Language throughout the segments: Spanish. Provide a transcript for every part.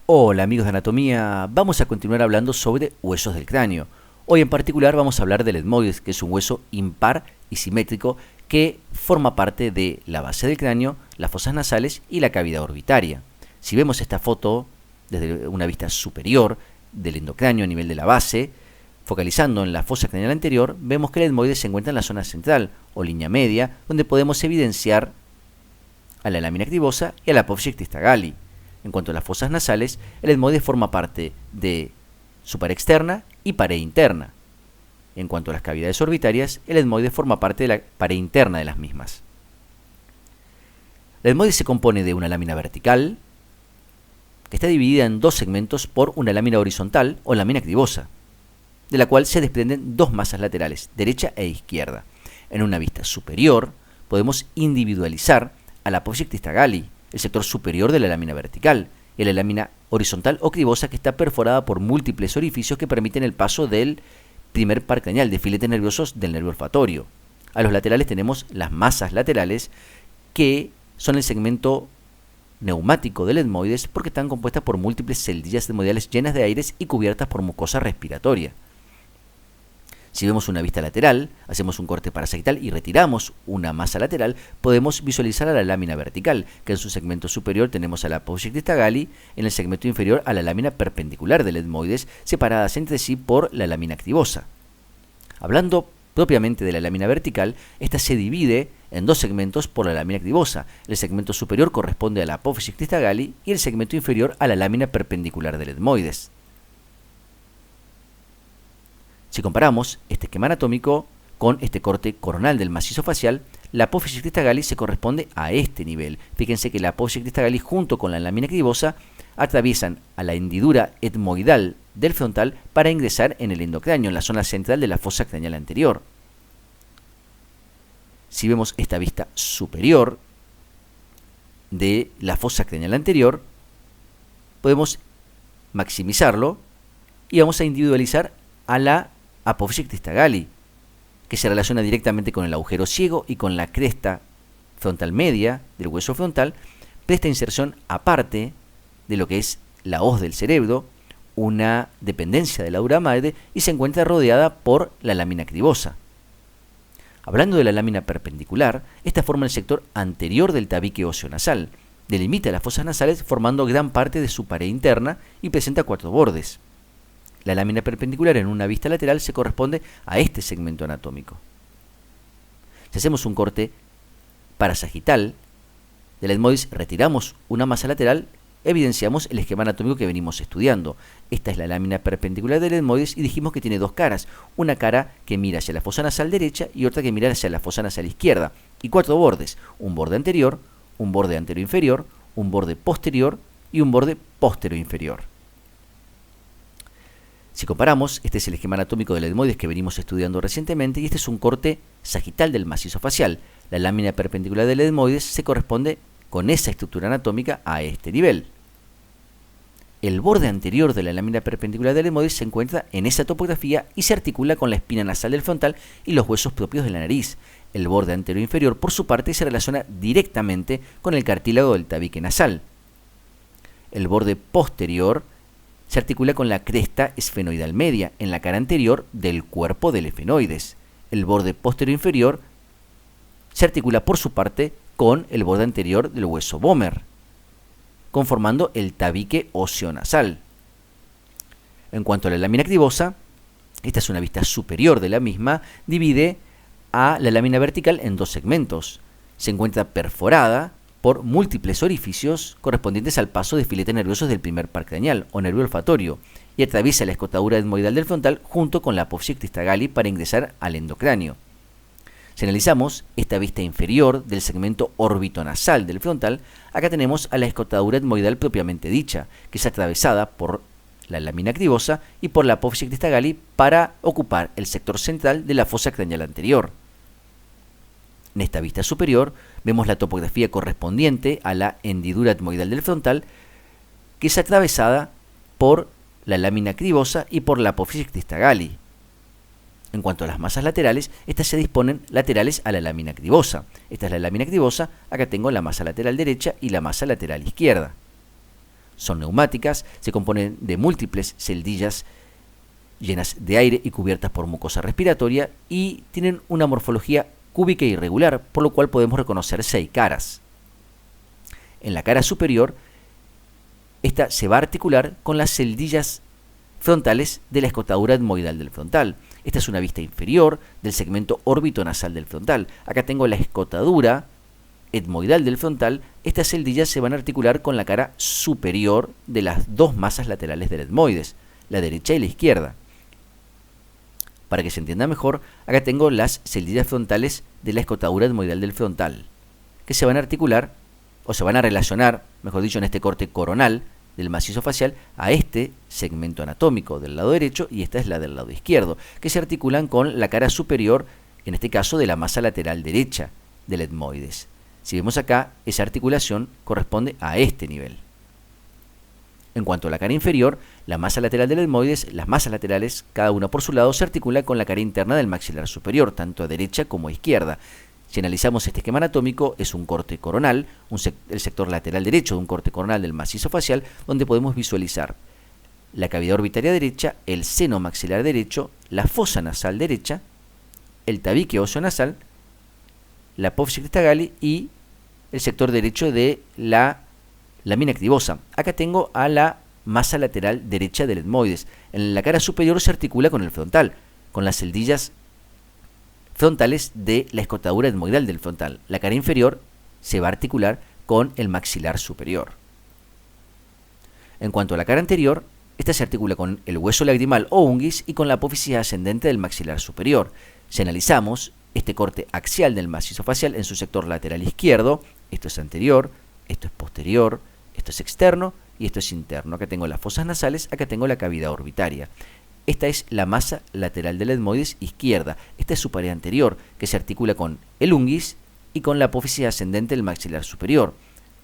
Hola amigos de anatomía, vamos a continuar hablando sobre huesos del cráneo. Hoy en particular vamos a hablar del etmoides, que es un hueso impar y simétrico que forma parte de la base del cráneo, las fosas nasales y la cavidad orbitaria. Si vemos esta foto desde una vista superior del endocráneo a nivel de la base, focalizando en la fosa craneal anterior, vemos que el etmoides se encuentra en la zona central o línea media, donde podemos evidenciar a la lámina activosa y a la apófisis cristagalli. En cuanto a las fosas nasales, el etmoides forma parte de su pared externa y pared interna. En cuanto a las cavidades orbitarias, el etmoides forma parte de la pared interna de las mismas. El etmoides se compone de una lámina vertical, que está dividida en dos segmentos por una lámina horizontal o lámina activosa, de la cual se desprenden dos masas laterales, derecha e izquierda. En una vista superior, podemos individualizar a la apófisis cristagalli, el sector superior de la lámina vertical, y la lámina horizontal o cribosa, que está perforada por múltiples orificios que permiten el paso del primer par craneal, de filetes nerviosos del nervio olfatorio. A los laterales tenemos las masas laterales, que son el segmento neumático del etmoides porque están compuestas por múltiples celdillas etmoidales llenas de aire y cubiertas por mucosa respiratoria. Si vemos una vista lateral, hacemos un corte parasagital y retiramos una masa lateral, podemos visualizar a la lámina vertical, que en su segmento superior tenemos a la apófisis cristagalli, en el segmento inferior a la lámina perpendicular del etmoides, separadas entre sí por la lámina activosa. Hablando propiamente de la lámina vertical, esta se divide en dos segmentos por la lámina activosa. El segmento superior corresponde a la apófisis cristagalli y el segmento inferior a la lámina perpendicular del etmoides. Si comparamos este esquema anatómico con este corte coronal del macizo facial, la apófisis cristagalli se corresponde a este nivel. Fíjense que la apófisis cristagalli junto con la lámina activosa atraviesan a la hendidura etmoidal del frontal para ingresar en el endocráneo, en la zona central de la fosa craneal anterior. Si vemos esta vista superior de la fosa craneal anterior, podemos maximizarlo y vamos a individualizar a la apófisis cristagalli, que se relaciona directamente con el agujero ciego y con la cresta frontal media del hueso frontal. Presta inserción aparte de lo que es la hoz del cerebro, una dependencia de la dura madre, y se encuentra rodeada por la lámina activosa. Hablando de la lámina perpendicular, esta forma el sector anterior del tabique óseo nasal, delimita las fosas nasales formando gran parte de su pared interna y presenta cuatro bordes. La lámina perpendicular en una vista lateral se corresponde a este segmento anatómico. Si hacemos un corte parasagital del etmoides, retiramos una masa lateral, evidenciamos el esquema anatómico que venimos estudiando. Esta es la lámina perpendicular del etmoides y dijimos que tiene dos caras. Una cara que mira hacia la fosa nasal derecha y otra que mira hacia la fosa nasal izquierda. Y cuatro bordes, un borde anterior, un borde anteroinferior, un borde posterior y un borde posteroinferior. Si comparamos, este es el esquema anatómico del etmoides que venimos estudiando recientemente y este es un corte sagital del macizo facial. La lámina perpendicular del etmoides se corresponde con esa estructura anatómica a este nivel. El borde anterior de la lámina perpendicular del etmoides se encuentra en esa topografía y se articula con la espina nasal del frontal y los huesos propios de la nariz. El borde anteroinferior, por su parte, se relaciona directamente con el cartílago del tabique nasal. El borde posterior se articula con la cresta esfenoidal media en la cara anterior del cuerpo del efenoides. El borde posterior inferior se articula por su parte con el borde anterior del hueso vomer, conformando el tabique óseo nasal. En cuanto a la lámina activosa, esta es una vista superior de la misma, divide a la lámina vertical en dos segmentos. Se encuentra perforada por múltiples orificios correspondientes al paso de filetes nerviosos del primer par craneal o nervio olfatorio y atraviesa la escotadura etmoidal del frontal junto con la apófisis cristagalli para ingresar al endocráneo. Si analizamos esta vista inferior del segmento orbitonasal del frontal, acá tenemos a la escotadura etmoidal propiamente dicha, que es atravesada por la lámina activosa y por la apófisis cristagalli para ocupar el sector central de la fosa craneal anterior. En esta vista superior vemos la topografía correspondiente a la hendidura etmoidal del frontal, que es atravesada por la lámina cribosa y por la apófisis cristagalli. En cuanto a las masas laterales, estas se disponen laterales a la lámina cribosa. Esta es la lámina cribosa, acá tengo la masa lateral derecha y la masa lateral izquierda. Son neumáticas, se componen de múltiples celdillas llenas de aire y cubiertas por mucosa respiratoria y tienen una morfología cúbica e irregular, por lo cual podemos reconocer 6 caras. En la cara superior, esta se va a articular con las celdillas frontales de la escotadura etmoidal del frontal. Esta es una vista inferior del segmento orbitonasal del frontal. Acá tengo la escotadura etmoidal del frontal. Estas celdillas se van a articular con la cara superior de las dos masas laterales del etmoides, la derecha y la izquierda. Para que se entienda mejor, acá tengo las celdillas frontales de la escotadura etmoidal del frontal, que se van a articular, o se van a relacionar, mejor dicho, en este corte coronal del macizo facial, a este segmento anatómico del lado derecho, y esta es la del lado izquierdo, que se articulan con la cara superior, en este caso de la masa lateral derecha del etmoides. Si vemos acá, esa articulación corresponde a este nivel. En cuanto a la cara inferior, la masa lateral del etmoides, las masas laterales, cada una por su lado, se articula con la cara interna del maxilar superior, tanto a derecha como a izquierda. Si analizamos este esquema anatómico, es un corte coronal, el sector lateral derecho de un corte coronal del macizo facial, donde podemos visualizar la cavidad orbitaria derecha, el seno maxilar derecho, la fosa nasal derecha, el tabique óseo nasal, la apófisis cristagali y el sector derecho de la lámina activosa. Acá tengo a la masa lateral derecha del etmoides. En la cara superior se articula con el frontal, con las celdillas frontales de la escotadura etmoidal del frontal. La cara inferior se va a articular con el maxilar superior. En cuanto a la cara anterior, esta se articula con el hueso lagrimal o unguis y con la apófisis ascendente del maxilar superior. Si analizamos este corte axial del macizo facial en su sector lateral izquierdo, esto es anterior, esto es posterior, esto es externo y esto es interno. Acá tengo las fosas nasales, acá tengo la cavidad orbitaria. Esta es la masa lateral del etmoides izquierda. Esta es su pared anterior, que se articula con el unguis y con la apófisis ascendente del maxilar superior.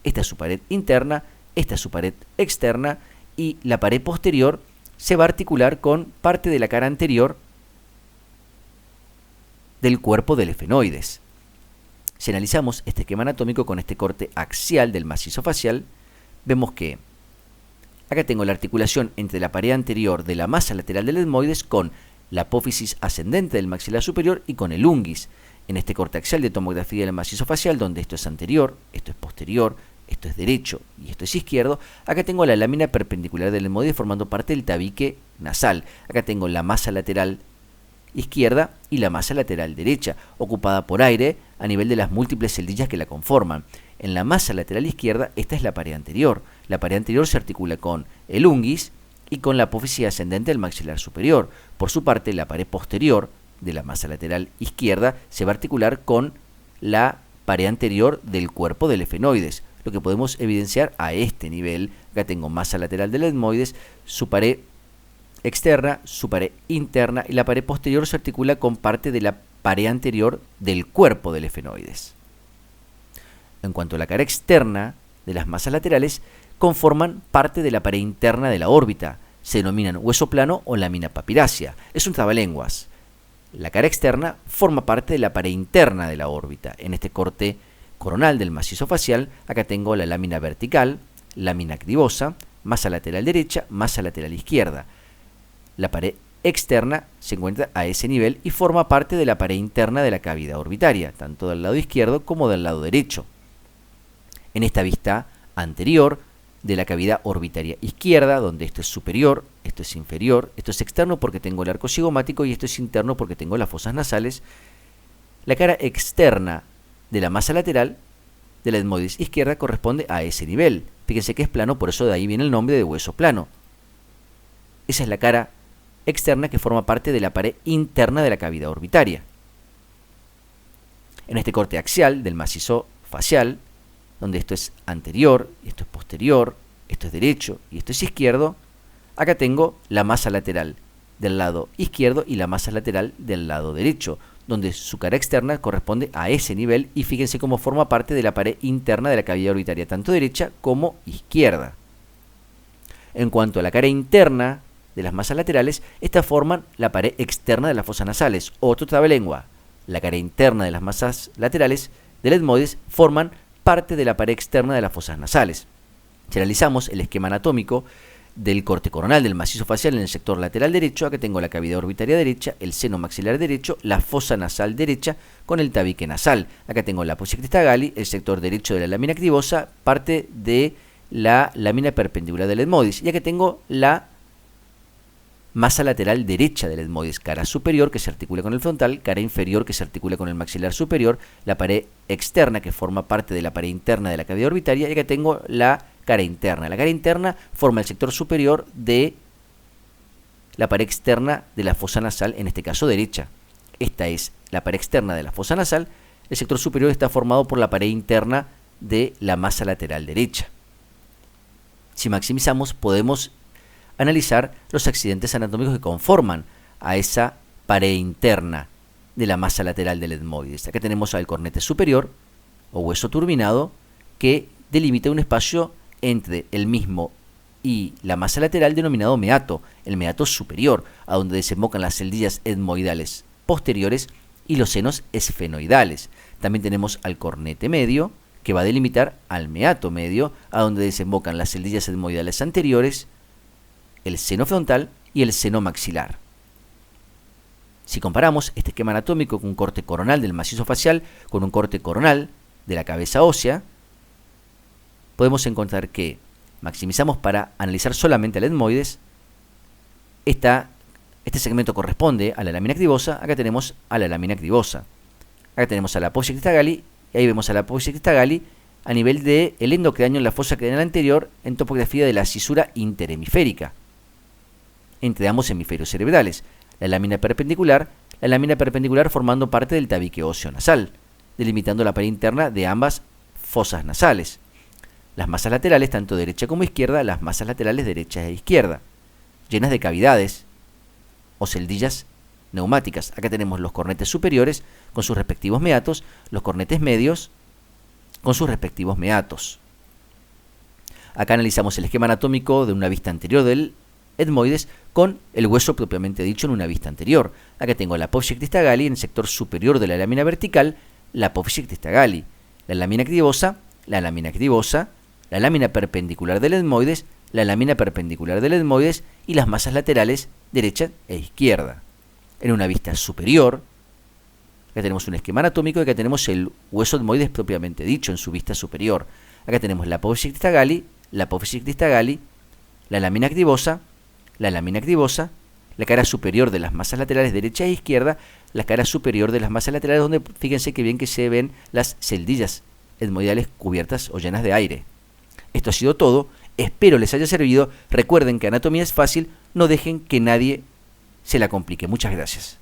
Esta es su pared interna, esta es su pared externa y la pared posterior se va a articular con parte de la cara anterior del cuerpo del efenoides. Si analizamos este esquema anatómico con este corte axial del macizo facial, vemos que acá tengo la articulación entre la pared anterior de la masa lateral del etmoides con la apófisis ascendente del maxilar superior y con el unguis. En este corte axial de tomografía del macizo facial, donde esto es anterior, esto es posterior, esto es derecho y esto es izquierdo, acá tengo la lámina perpendicular del etmoides formando parte del tabique nasal. Acá tengo la masa lateral izquierda y la masa lateral derecha, ocupada por aire a nivel de las múltiples celdillas que la conforman. En la masa lateral izquierda, esta es la pared anterior. La pared anterior se articula con el unguis y con la apófisis ascendente del maxilar superior. Por su parte, la pared posterior de la masa lateral izquierda se va a articular con la pared anterior del cuerpo del efenoides, lo que podemos evidenciar a este nivel. Acá tengo masa lateral del etmoides, su pared externa, su pared interna y la pared posterior se articula con parte de la pared anterior del cuerpo del efenoides. En cuanto a la cara externa de las masas laterales, conforman parte de la pared interna de la órbita. Se denominan hueso plano o lámina papirácea. Es un trabalenguas. La cara externa forma parte de la pared interna de la órbita. En este corte coronal del macizo facial, acá tengo la lámina vertical, lámina activosa, masa lateral derecha, masa lateral izquierda. La pared externa se encuentra a ese nivel y forma parte de la pared interna de la cavidad orbitaria, tanto del lado izquierdo como del lado derecho. En esta vista anterior de la cavidad orbitaria izquierda, donde esto es superior, esto es inferior, esto es externo porque tengo el arco cigomático y esto es interno porque tengo las fosas nasales, la cara externa de la masa lateral de la etmoides izquierda corresponde a ese nivel. Fíjense que es plano, por eso de ahí viene el nombre de hueso plano. Esa es la cara externa que forma parte de la pared interna de la cavidad orbitaria. En este corte axial del macizo facial, donde esto es anterior, y esto es posterior, esto es derecho y esto es izquierdo, acá tengo la masa lateral del lado izquierdo y la masa lateral del lado derecho, donde su cara externa corresponde a ese nivel y fíjense cómo forma parte de la pared interna de la cavidad orbitaria, tanto derecha como izquierda. En cuanto a la cara interna de las masas laterales, estas forman la pared externa de las fosas nasales. Otro trabalengua. La cara interna de las masas laterales del etmoides forman parte de la pared externa de las fosas nasales. Si analizamos el esquema anatómico del corte coronal del macizo facial en el sector lateral derecho, acá tengo la cavidad orbitaria derecha, el seno maxilar derecho, la fosa nasal derecha con el tabique nasal. Acá tengo la apófisis cristagali, el sector derecho de la lámina activosa, parte de la lámina perpendicular del etmoides. Y acá tengo la masa lateral derecha del etmoides, cara superior que se articula con el frontal, cara inferior que se articula con el maxilar superior, la pared externa que forma parte de la pared interna de la cavidad orbitaria, y acá tengo la cara interna. La cara interna forma el sector superior de la pared externa de la fosa nasal, en este caso derecha. Esta es la pared externa de la fosa nasal. El sector superior está formado por la pared interna de la masa lateral derecha. Si maximizamos, podemos analizar los accidentes anatómicos que conforman a esa pared interna de la masa lateral del etmoides. Acá tenemos al cornete superior o hueso turbinado que delimita un espacio entre el mismo y la masa lateral denominado meato, el meato superior, a donde desembocan las celdillas etmoidales posteriores y los senos esfenoidales. También tenemos al cornete medio, que va a delimitar al meato medio, a donde desembocan las celdillas etmoidales anteriores, el seno frontal y el seno maxilar. Si comparamos este esquema anatómico con un corte coronal del macizo facial con un corte coronal de la cabeza ósea, podemos encontrar que maximizamos para analizar solamente el etmoides. Este segmento corresponde a la lámina activosa. Acá tenemos a la lámina activosa. Acá tenemos a la apófisis cristagali, y ahí vemos a la apófisis cristagali a nivel del endocráneo en la fosa craneal anterior en topografía de la cisura interhemisférica entre ambos hemisferios cerebrales. La lámina perpendicular formando parte del tabique óseo nasal, delimitando la pared interna de ambas fosas nasales. Las masas laterales, tanto derecha como izquierda, las masas laterales derecha e izquierda, llenas de cavidades o celdillas neumáticas. Acá tenemos los cornetes superiores con sus respectivos meatos, los cornetes medios con sus respectivos meatos. Acá analizamos el esquema anatómico de una vista anterior del etmoides con el hueso propiamente dicho en una vista anterior. Acá tengo la apófisis cristagali en el sector superior de la lámina vertical, la apófisis cristagali, la lámina activosa, la lámina perpendicular del etmoides, la lámina perpendicular del etmoides y las masas laterales derecha e izquierda. En una vista superior, acá tenemos un esquema anatómico y acá tenemos el hueso etmoides propiamente dicho en su vista superior. Acá tenemos la apófisis cristagali, la lámina activosa, la cara superior de las masas laterales derecha e izquierda, la cara superior de las masas laterales donde fíjense que bien que se ven las celdillas etmoidales cubiertas o llenas de aire. Esto ha sido todo, espero les haya servido. Recuerden que anatomía es fácil, no dejen que nadie se la complique. Muchas gracias.